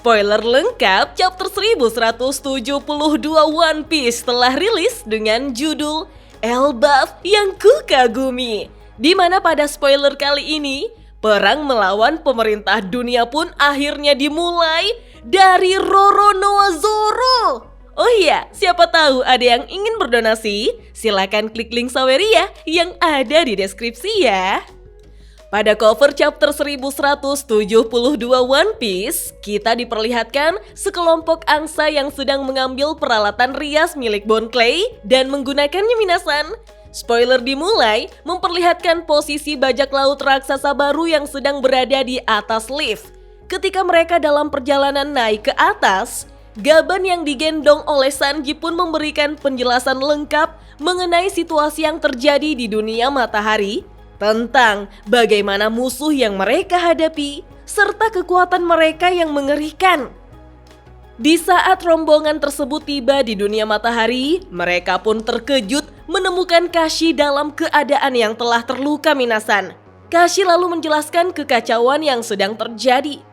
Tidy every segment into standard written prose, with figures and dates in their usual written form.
Spoiler lengkap chapter 1172 One Piece telah rilis dengan judul Elbaf yang Kukagumi. Di mana pada spoiler kali ini, perang melawan pemerintah dunia pun akhirnya dimulai dari Roronoa Zoro. Oh iya, siapa tahu ada yang ingin berdonasi? Silakan klik link Saweria yang ada di deskripsi ya. Pada cover chapter 1172 One Piece, kita diperlihatkan sekelompok angsa yang sedang mengambil peralatan rias milik Bon Clay dan menggunakannya minasan. Spoiler dimulai memperlihatkan posisi bajak laut raksasa baru yang sedang berada di atas lift. Ketika mereka dalam perjalanan naik ke atas, Gaban yang digendong oleh Sanji pun memberikan penjelasan lengkap mengenai situasi yang terjadi di dunia matahari, tentang bagaimana musuh yang mereka hadapi, serta kekuatan mereka yang mengerikan. Di saat rombongan tersebut tiba di dunia matahari, mereka pun terkejut menemukan Kashi dalam keadaan yang telah terluka minasan. Kashi lalu menjelaskan kekacauan yang sedang terjadi.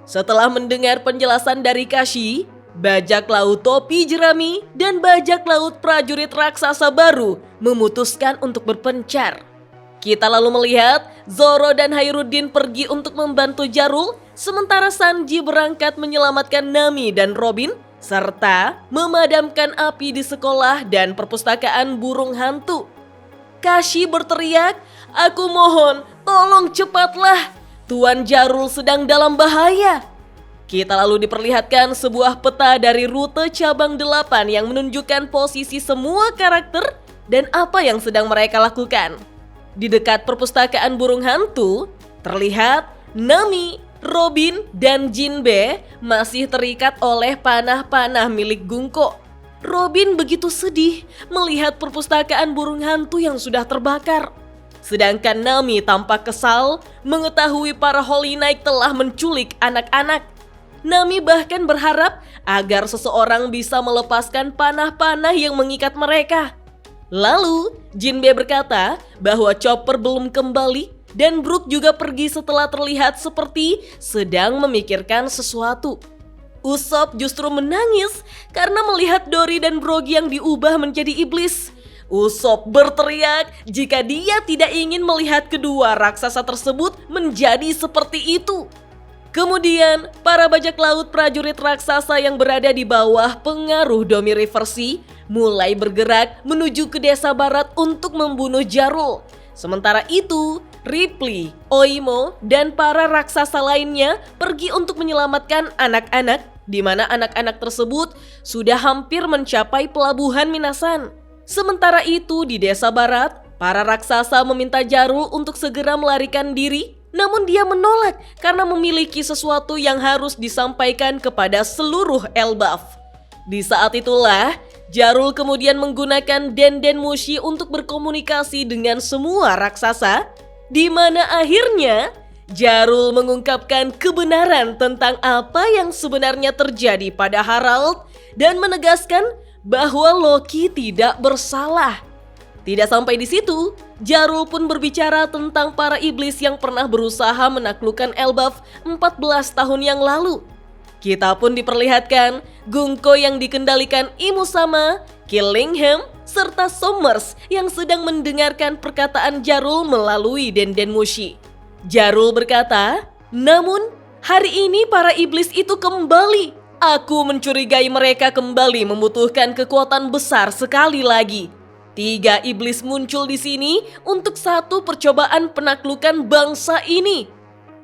Setelah mendengar penjelasan dari Kashi, bajak laut topi jerami dan bajak laut prajurit raksasa baru memutuskan untuk berpencar. Kita lalu melihat Zoro dan Hairuddin pergi untuk membantu Jarul, sementara Sanji berangkat menyelamatkan Nami dan Robin, serta memadamkan api di sekolah dan perpustakaan burung hantu. Kashi berteriak, "Aku mohon, tolong cepatlah, Tuan Jarul sedang dalam bahaya." Kita lalu diperlihatkan sebuah peta dari rute cabang 8 yang menunjukkan posisi semua karakter dan apa yang sedang mereka lakukan. Di dekat perpustakaan burung hantu, terlihat Nami, Robin, dan Jinbe masih terikat oleh panah-panah milik Gunko. Robin begitu sedih melihat perpustakaan burung hantu yang sudah terbakar. Sedangkan Nami tampak kesal mengetahui para Holy Knight telah menculik anak-anak. Nami bahkan berharap agar seseorang bisa melepaskan panah-panah yang mengikat mereka. Lalu, Jinbe berkata bahwa Chopper belum kembali dan Brook juga pergi setelah terlihat seperti sedang memikirkan sesuatu. Usopp justru menangis karena melihat Dory dan Brogy yang diubah menjadi iblis. Usopp berteriak jika dia tidak ingin melihat kedua raksasa tersebut menjadi seperti itu. Kemudian, para bajak laut prajurit raksasa yang berada di bawah pengaruh Domi River Sea mulai bergerak menuju ke desa barat untuk membunuh Jarul. Sementara itu, Ripley, Oimo, dan para raksasa lainnya pergi untuk menyelamatkan anak-anak, di mana anak-anak tersebut sudah hampir mencapai pelabuhan Minasan. Sementara itu, di desa barat, para raksasa meminta Jarul untuk segera melarikan diri. Namun dia menolak karena memiliki sesuatu yang harus disampaikan kepada seluruh Elbaf. Di saat itulah, Jarul kemudian menggunakan Denden Mushi untuk berkomunikasi dengan semua raksasa, di mana akhirnya Jarul mengungkapkan kebenaran tentang apa yang sebenarnya terjadi pada Harald dan menegaskan bahwa Loki tidak bersalah. Tidak sampai di situ, Jarul pun berbicara tentang para iblis yang pernah berusaha menaklukkan Elbaf 14 tahun yang lalu. Kita pun diperlihatkan Gunko yang dikendalikan Imu Sama, Killingham, serta Sommers yang sedang mendengarkan perkataan Jarul melalui Denden Mushi. Jarul berkata, "Namun, hari ini para iblis itu kembali. Aku mencurigai mereka kembali membutuhkan kekuatan besar sekali lagi. 3 iblis muncul di sini untuk satu percobaan penaklukan bangsa ini."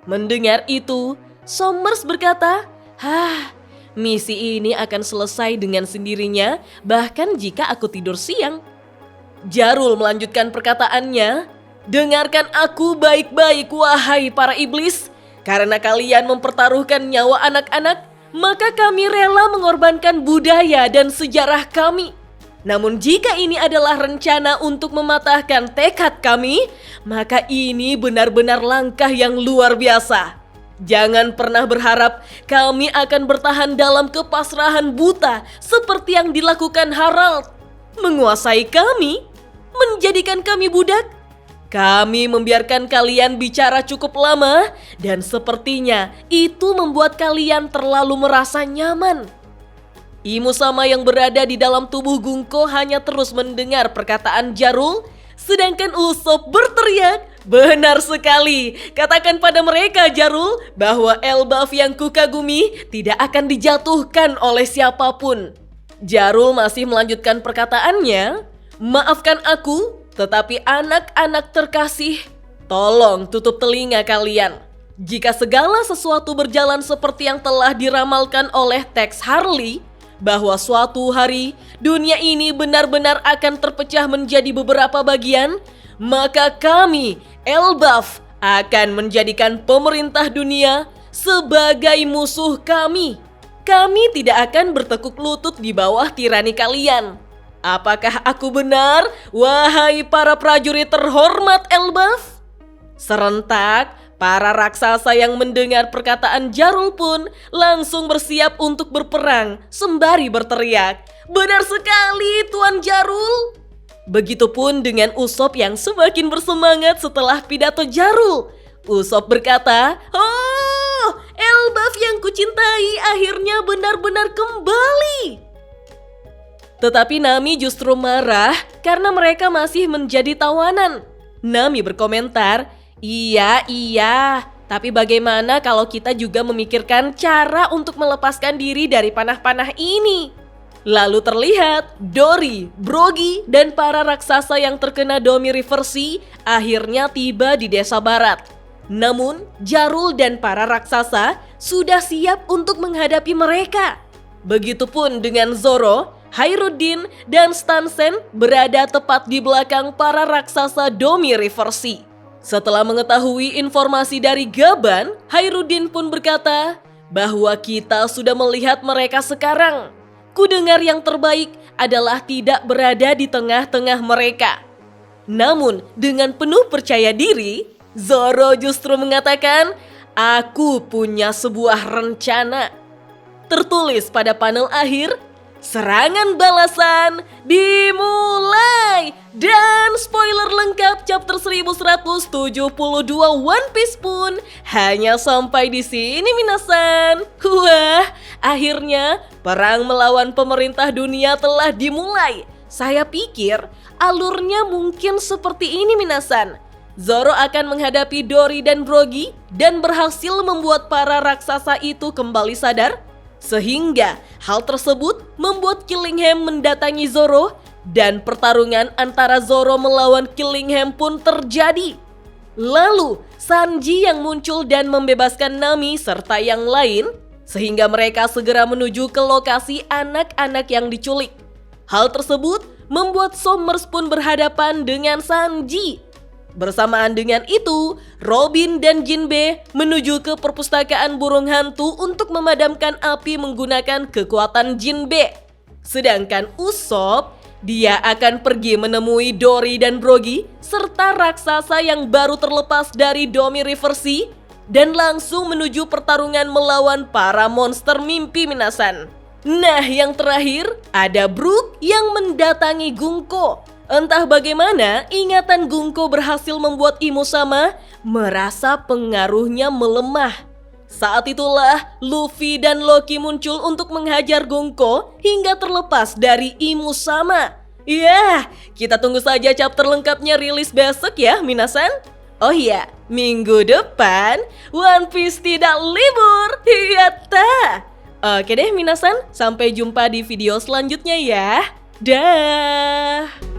Mendengar itu, Sommers berkata, misi ini akan selesai dengan sendirinya bahkan jika aku tidur siang." Jarul melanjutkan perkataannya, "Dengarkan aku baik-baik wahai para iblis. Karena kalian mempertaruhkan nyawa anak-anak, maka kami rela mengorbankan budaya dan sejarah kami. Namun jika ini adalah rencana untuk mematahkan tekad kami, maka ini benar-benar langkah yang luar biasa. Jangan pernah berharap kami akan bertahan dalam kepasrahan buta seperti yang dilakukan Harald. Menguasai kami, menjadikan kami budak. Kami membiarkan kalian bicara cukup lama dan sepertinya itu membuat kalian terlalu merasa nyaman. Imusama yang berada di dalam tubuh Gungko hanya terus mendengar perkataan Jarul, sedangkan Usopp berteriak, "Benar sekali, katakan pada mereka Jarul bahwa Elbaf yang kukagumi tidak akan dijatuhkan oleh siapapun." Jarul masih melanjutkan perkataannya, "Maafkan aku, tetapi anak-anak terkasih, tolong tutup telinga kalian. Jika segala sesuatu berjalan seperti yang telah diramalkan oleh Tex Harley, bahwa suatu hari dunia ini benar-benar akan terpecah menjadi beberapa bagian, maka kami, Elbaf, akan menjadikan pemerintah dunia sebagai musuh kami. Kami tidak akan bertekuk lutut di bawah tirani kalian. Apakah aku benar, wahai para prajurit terhormat Elbaf?" Serentak, para raksasa yang mendengar perkataan Jarul pun langsung bersiap untuk berperang sembari berteriak, "Benar sekali Tuan Jarul!" Begitupun dengan Usopp yang semakin bersemangat setelah pidato Jarul. Usopp berkata, "Oh, Elbaf yang kucintai akhirnya benar-benar kembali." Tetapi Nami justru marah karena mereka masih menjadi tawanan. Nami berkomentar, Iya, tapi bagaimana kalau kita juga memikirkan cara untuk melepaskan diri dari panah-panah ini?" Lalu terlihat Dory, Brogy, dan para raksasa yang terkena Domi Reversi akhirnya tiba di desa barat. Namun, Jarul dan para raksasa sudah siap untuk menghadapi mereka. Begitupun dengan Zoro, Hairuddin, dan Stansen berada tepat di belakang para raksasa Domi Reversi. Setelah mengetahui informasi dari Gaban, Hairuddin pun berkata bahwa kita sudah melihat mereka sekarang. Kudengar yang terbaik adalah tidak berada di tengah-tengah mereka. Namun dengan penuh percaya diri, Zoro justru mengatakan, "Aku punya sebuah rencana." Tertulis pada panel akhir, "Serangan balasan dimulai." Dan spoiler lengkap chapter 1172 One Piece pun hanya sampai di sini minasan. Wah, akhirnya perang melawan pemerintah dunia telah dimulai. Saya pikir alurnya mungkin seperti ini minasan. Zoro akan menghadapi Dory dan Brogy dan berhasil membuat para raksasa itu kembali sadar. Sehingga hal tersebut membuat Killingham mendatangi Zoro dan pertarungan antara Zoro melawan Killingham pun terjadi. Lalu Sanji yang muncul dan membebaskan Nami serta yang lain sehingga mereka segera menuju ke lokasi anak-anak yang diculik. Hal tersebut membuat Sommers pun berhadapan dengan Sanji. Bersamaan dengan itu, Robin dan Jinbe menuju ke perpustakaan burung hantu untuk memadamkan api menggunakan kekuatan Jinbe. Sedangkan Usopp, dia akan pergi menemui Dory dan Brogy serta raksasa yang baru terlepas dari Domi Reversi dan langsung menuju pertarungan melawan para monster mimpi minasan. Nah, yang terakhir ada Brook yang mendatangi Gungko. Entah bagaimana, ingatan Gungko berhasil membuat Imusama merasa pengaruhnya melemah. Saat itulah Luffy dan Loki muncul untuk menghajar Gungko hingga terlepas dari Imusama. Ya, kita tunggu saja chapter lengkapnya rilis besok ya minasan. Oh iya, minggu depan One Piece tidak libur. Yatta. Oke deh minasan, sampai jumpa di video selanjutnya ya. Dah.